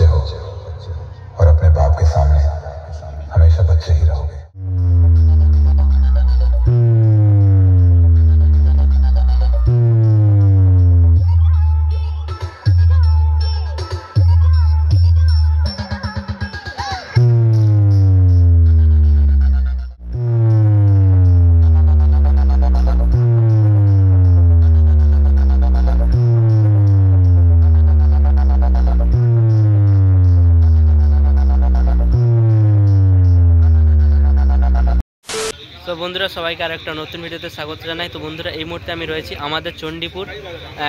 बच्चे हो और अपने बाप के सामने हमेशा बच्चे ही रहोगे। তো বন্ধুরা সবাইকে আর একটা নতুন ভিডিওতে স্বাগত জানাই। তো বন্ধুরা এই মুহূর্তে আমি রয়েছি আমাদের চণ্ডীপুর,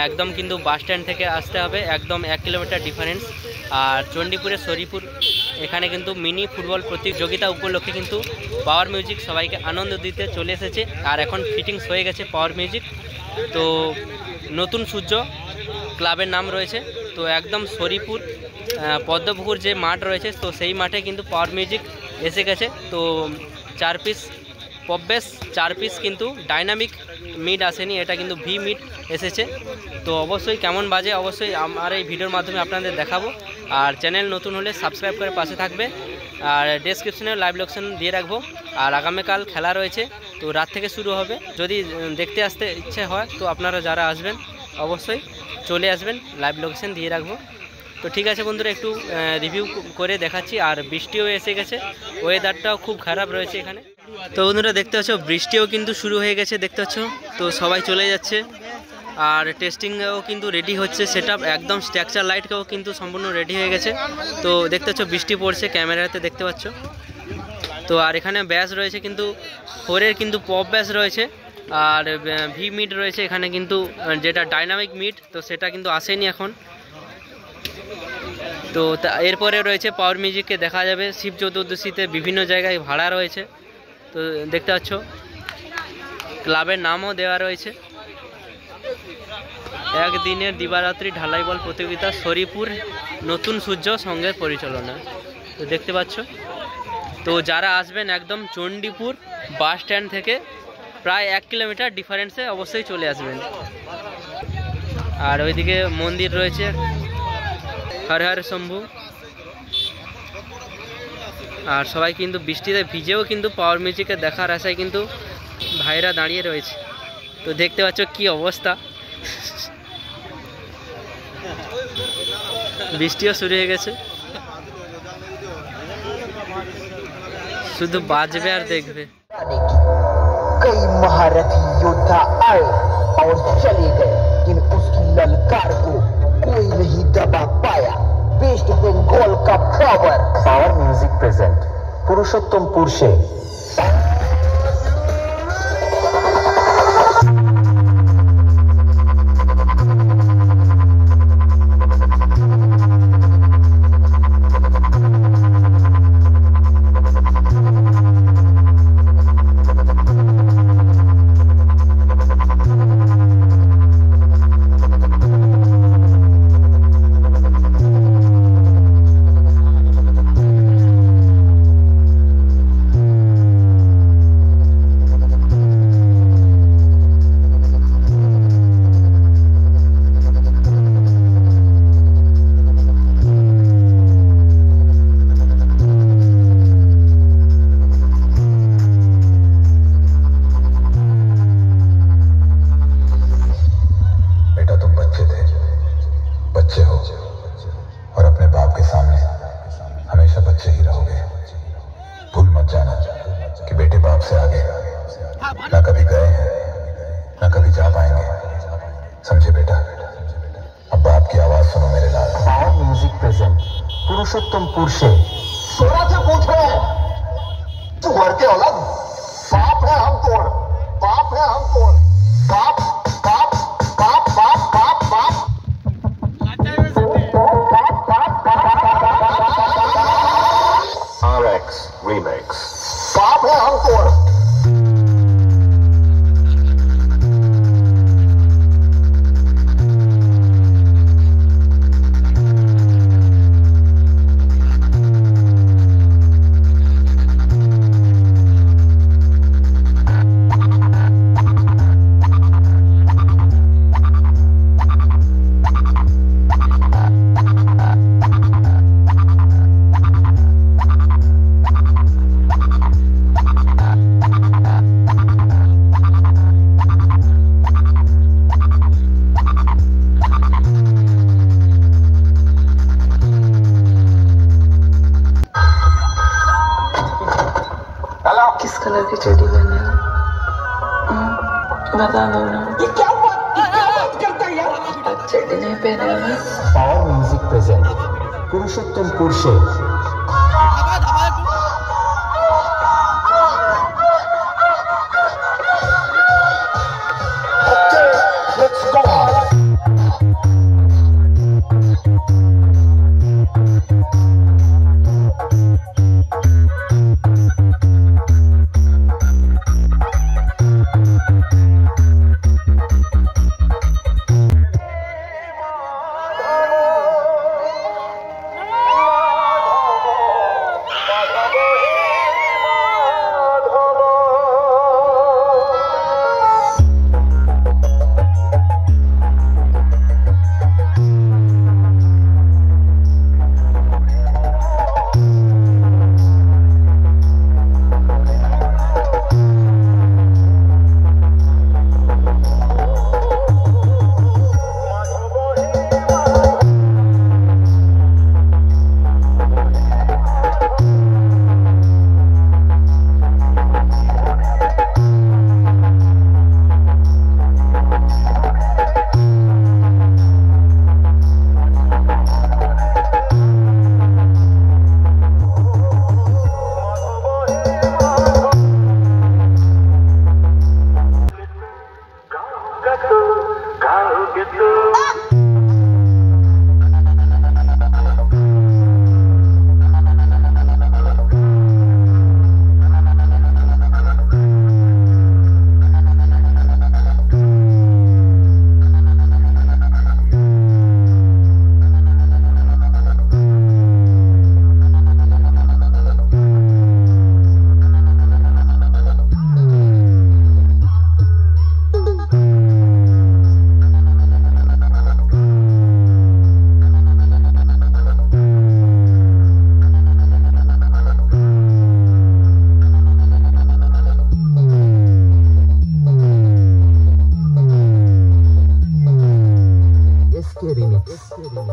একদম কিন্তু বাস স্ট্যান্ড থেকে আসতে হবে একদম 1 কিলোমিটার ডিফারেন্স। আর চণ্ডীপুরের শরীপুর এখানে কিন্তু মিনি ফুটবল প্রতিযোগিতা উপলক্ষে কিন্তু পাওয়ার মিউজিক সবাইকে আনন্দ দিতে চলে এসেছে। আর এখন ফিটিংস হয়ে গেছে পাওয়ার মিউজিক। তো নতুন সূর্য ক্লাবের নাম রয়েছে। তো একদম শরীপুর পদ্মপুকুর যে মাঠ রয়েছে, তো সেই মাঠে কিন্তু পাওয়ার মিউজিক এসে গেছে। তো 4 পিস পববেস 4 পিস কিন্তু ডাইনামিক মিড আসেনি, এটা কিন্তু ভি মিড এসেছে। তো অবশ্যই কেমন বাজে অবশ্যই আমার এই ভিডিওর মাধ্যমে আপনাদের দেখাবো। আর চ্যানেল নতুন হলে সাবস্ক্রাইব করে পাশে থাকবে। আর ডেসক্রিপশনে লাইভ লোকেশন দিয়ে রাখবো। আর আগামীকাল খেলা রয়েছে, তো রাত থেকে শুরু হবে। যদি দেখতে আসতে ইচ্ছে হয় তো আপনারা যারা আসবেন অবশ্যই চলে আসবেন, লাইভ লোকেশন দিয়ে রাখবো। তো ঠিক আছে বন্ধুরা, একটু রিভিউ করে দেখাচ্ছি। আর বৃষ্টিও এসে গেছে, ওয়েদারটাও খুব খারাপ রয়েছে এখানে। তো বন্ধুরা দেখতে পাচ্ছ বৃষ্টিও কিন্তু শুরু হয়ে গেছে, দেখতে পাচ্ছ। তো সবাই চলে যাচ্ছে আর টেস্টিংও কিন্তু রেডি হচ্ছে, সেটআপ একদম স্ট্রাকচার লাইটকেও কিন্তু সম্পূর্ণ রেডি হয়ে গেছে। তো দেখতে পাচ্ছ বৃষ্টি পড়ছে, ক্যামেরাতে দেখতে পাচ্ছ। তো আর এখানে ব্যাস রয়েছে কিন্তু 4-এর কিন্তু পপ ব্যাস রয়েছে। আর ভি মিড রয়েছে এখানে কিন্তু, যেটা ডাইনামিক মিড, তো সেটা কিন্তু আসেনি এখন। তো এরপরে রয়েছে পাওয়ার মিউজিককে দেখা যাবে শিব চতুর্দশীতে বিভিন্ন জায়গায় ভাড়া রয়েছে। তো দেখতে পাচ্ছ ক্লাবের নামও দেওয়া রয়েছে। একদিনের দিবারাত্রি ঢালাই বল প্রতিযোগিতা শরীপুর নতুন সূর্য সঙ্গের পরিচালনা। তো দেখতে পাচ্ছ। তো যারা আসবেন একদম চণ্ডীপুর বাস স্ট্যান্ড থেকে প্রায় 1 কিলোমিটার ডিফারেন্সে অবশ্যই চলে আসবেন। আর ওইদিকে মন্দির রয়েছে, হর হর শম্ভু। আর সবাই কিন্তু বৃষ্টিতে ভিজেও কিন্তু পাওয়ার মিউজিকে দেখার আশায় কিন্তু ভাইরা দাঁড়িয়ে রয়েছে। তো দেখতে পাচ্ছ কি অবস্থা, বৃষ্টিও শুরু হয়ে গেছে, শুধু বাজবে আর দেখবে। कई महारथी योद्धा आए और चले गए, लेकिन उसकी ललकार को कोई नहीं दबा पाया। वेस्ट बंगाल का पावर म्यूजिक प्रेजेंट पुरुषोत्तमपुर से। बच्चे हो और अपने बाप के सामने हमेशा बच्चे ही रहोगे। भूल मत जाना कि बेटे बाप से आगे ना कभी गए हैं ना कभी जा पाएंगे, समझे बेटा। अब बाप की आवाज सुनो मेरे लाल। पावर म्यूजिक प्रेजेंट पुरुषोत्तमपुर से। सोना से पूछ रहे हैं तू मरते औलाद, बाप है हम तोड़, बाप है हम तोड़, बाप बाप बाप बाप बाप बाप RX Remix। बाप है हम तोड़। टेडी लेने हो? बता दो ना। ये क्या बात करता है यार? आप टेडी नहीं पहने हो ना? पावर म्यूजिक प्रेजेंट पुरुषोत्तमपुर से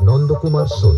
नंद कुमार सोल।